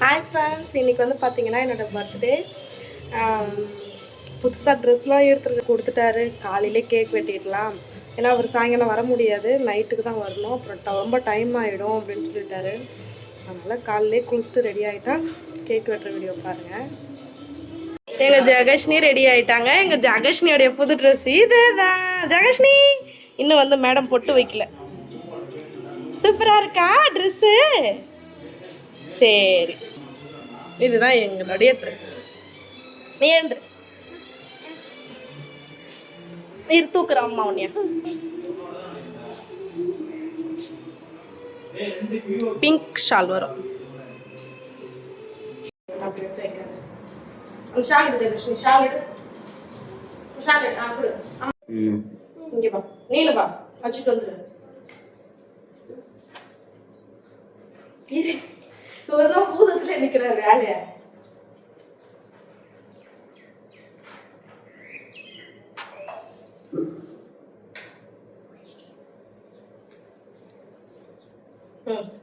Hi friends, இன்றைக்கி வந்து பார்த்தீங்கன்னா என்னோடய பர்த்டே. புதுசாக ட்ரெஸ்லாம் எடுத்துகிட்டு கொடுத்துட்டாரு. காலையிலே கேக் வெட்டிடலாம், ஏன்னா அவர் சாயங்காலம் வர முடியாது, நைட்டுக்கு தான் வரணும், அப்புறம் ரொம்ப டைம் ஆகிடும் அப்படின்னு சொல்லிட்டாரு. அதனால் காலையிலே குளிச்சுட்டு ரெடி ஆகிட்டா கேக் வெட்டுற வீடியோ பாருங்கள். எங்கள் ஜெகஷ்னி ரெடி ஆகிட்டாங்க. எங்கள் ஜெகஷ்னியோடைய புது ட்ரெஸ் இது தான். ஜெகஷ்னி இன்னும் வந்து மேடம் பொட்டு வைக்கல. சூப்பராக இருக்கா ட்ரெஸ்ஸு? சரி, இதுதான் எங்களுடைய ட்ரெஸ். நீ எழுந்து இரு, தூக்குற அம்மா உன்னைய. பிங்க் ஷால் வரும். இங்க பா, நீனு பா, வச்சுட்டு வந்துரு. ஒரு நாள் பூதத்துல நிக்கிற வேலைய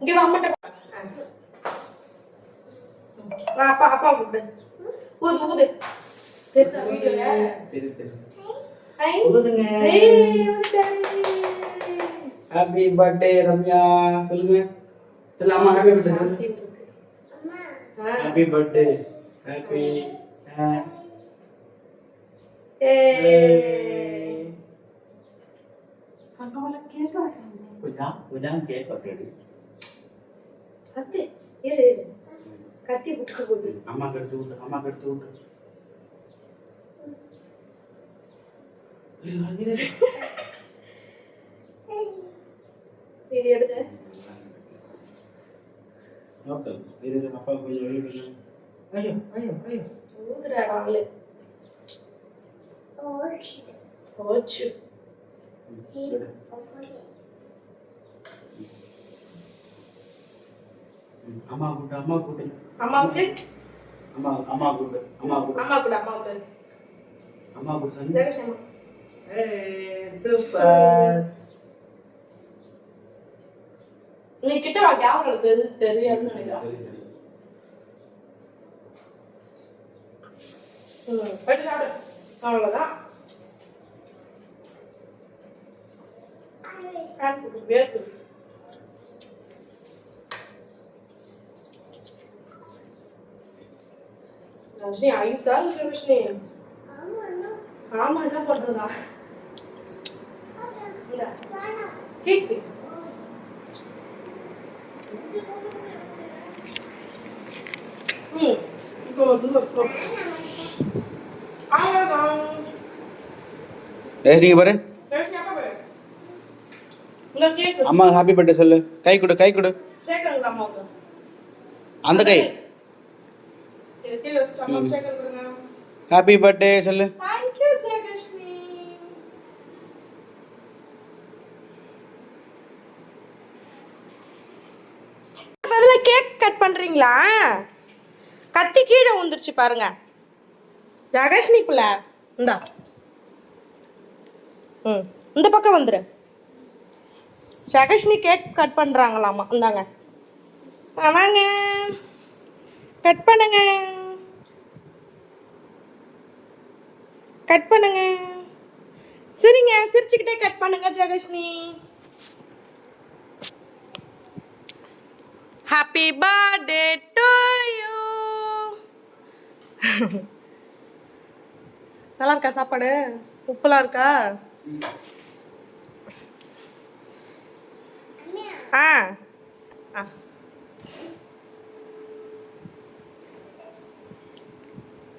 இங்க வா, அம்மாட்ட வா. அப்பா அப்பா கூப்பிடு. ஊது ஊது. Happy birthday Ramya. சொல்லுங்க, சொல்லலாமா? Happy birthday. Happy birthday. Happy கங்கவல கேக் கொஞ்சம் கேக் கட்டடி. அத்தை இரு கத்தி புட்டுக்க போகுது. அம்மா கெடுத்து விட்டு, அம்மா கெடுத்து விட்டு. இது எடுத்து நோக்கம் இது அப்பா கொஞ்சம் வெளிய பண்ணு. ஐயோ ஐயோ ஐயோ ஊதுறா வாளு. ஓச்சு அம்மா கூட்டு, அம்மா கூட்டு, அம்மாவுக்கு அம்மா அம்மா கூட்டு, அம்மா கூட்டு, அம்மா கூட அம்மாவுக்கு அம்மா கூட்டு சொல்லு. ஜெகஷ்மா சூப்பர். நீ கிட்ட வா, கேமரா தெரியாதுன்னு நினைக்கிறேன். அவ்வளோதான். வேர்த்து ரஜினி ஐஸா இருக்கு. ரஜினி ஆமா, என்ன பண்றதா? கேக்கு இப்போ பாரு. அம்மா ஹாப்பி பர்த்டே சொல்லு. கை கொடு, கை கொடு. அந்த கை. ஹாப்பி பர்த்டே சொல்லு. Thank you ஜெகஷ்னி. பதில கேக் கட் பண்றீங்களா? கத்தி கீழே வந்துருச்சு பாருங்க. ஜெகஷ்னி புள்ள இந்தா, இந்த பக்கம் வந்துரு. ஜெகஷ்னி கேக் கட் பண்றாங்களாமா. இந்தாங்க, வாங்க கட் பண்ணுங்க, கட் பண்ணுங்க. சரிங்க, சிரிச்சுக்கிட்டே கட் பண்ணுங்க Jagashni. Happy birthday to you. நல்லா இருக்கா சாப்பாடு? உப்புலாம் இருக்கா? ஆ ஆ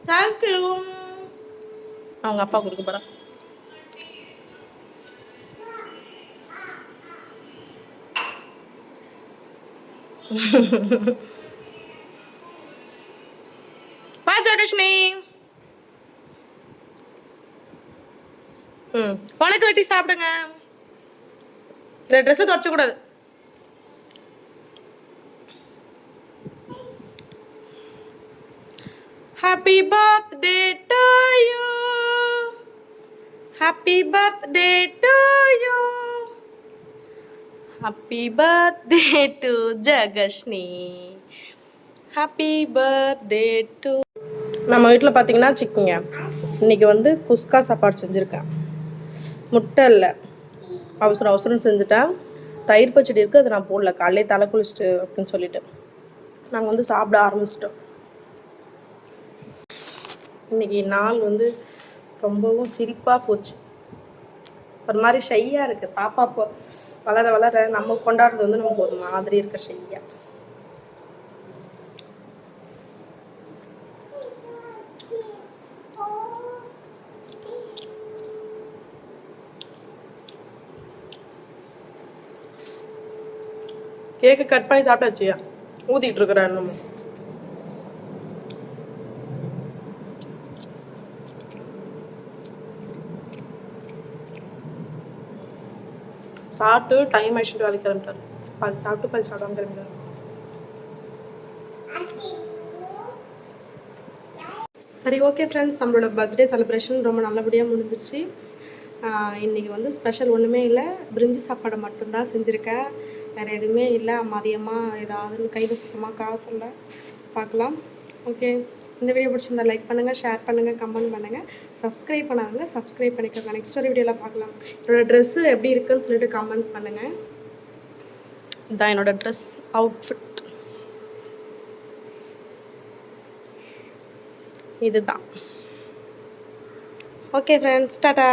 தேங்க்யூ. அவங்க அப்பா கொடுக்க போகிறேன். வா ஜெகஷ்னி. உனக்கு வெட்டி சாப்பிடுங்க. இந்த ட்ரெஸ்ஸை தொடச்சக்கூடாது. Happy birthday to you. Happy birthday to you. Happy birthday to Jagashni. Happy birthday to. நம்ம வீட்டில் பார்த்தீங்கன்னா சிக்கங்க இன்றைக்கி வந்து குஸ்கா சாப்பாடு செஞ்சுருக்கேன். முட்டை இல்லை, அவசரம் அவசரம் செஞ்சுட்டேன். தயிர் பச்சடி இருக்குது, அதை நான் போடல. காலையிலே தலை குளிச்சுட்டு அப்படின்னு சொல்லிட்டு நாங்கள் வந்து சாப்பிட ஆரம்பிச்சிட்டோம். இன்றைக்கி நாள் வந்து ரொம்பவும் சிரிப்பாக போச்சு. ஒரு மாதிரி ஷையாக இருக்குது. பாப்பா வளர வளர நம்ம கொண்டாடுறது வந்து நமக்கு ஒரு மாதிரி இருக்க ஷையாக. கேக்கு கட் பண்ணி சாப்பிட்டாச்சியா? ஊற்றிட்டு இருக்கிறேன் இன்னும். சாப்பிட்டு டைம் ஆயிடுச்சுட்டு வேலைக்கு கிளம்பிட்டாரு. பாதி சாப்பிட்டு பாதி சாப்பிடாம கிளம்பிட்டாரு. சரி, ஓகே ஃப்ரெண்ட்ஸ், நம்மளோட பர்த்டே செலிப்ரேஷன் ரொம்ப நல்லபடியாக முடிஞ்சிருச்சு. இன்றைக்கி வந்து ஸ்பெஷல் ஒன்றுமே இல்லை, பிரிஞ்சி சாப்பாடு மட்டும்தான் செஞ்சுருக்கேன். வேறு எதுவுமே இல்லை. மதியமாக ஏதாவது கையில் சுத்தமாக காசு இல்லை, பார்க்கலாம். ஓகே, இந்த வீடியோ பிடிச்சிருந்தா லைக் பண்ணுங்கள், ஷேர் பண்ணுங்கள், கமெண்ட் பண்ணுங்கள். சப்ஸ்கிரைப் பண்ணாதவங்க சப்ஸ்கிரைப் பண்ணிக்கோங்க. நெக்ஸ்ட் ஒரு வீடியோவில் பார்க்கலாம். என்னோடய ட்ரெஸ்ஸு எப்படி இருக்குன்னு சொல்லிட்டு கமெண்ட் பண்ணுங்கள். இதுதான் என்னோடய ட்ரெஸ் அவுட்ஃபிட். இதுதான். Okay friends, Tata.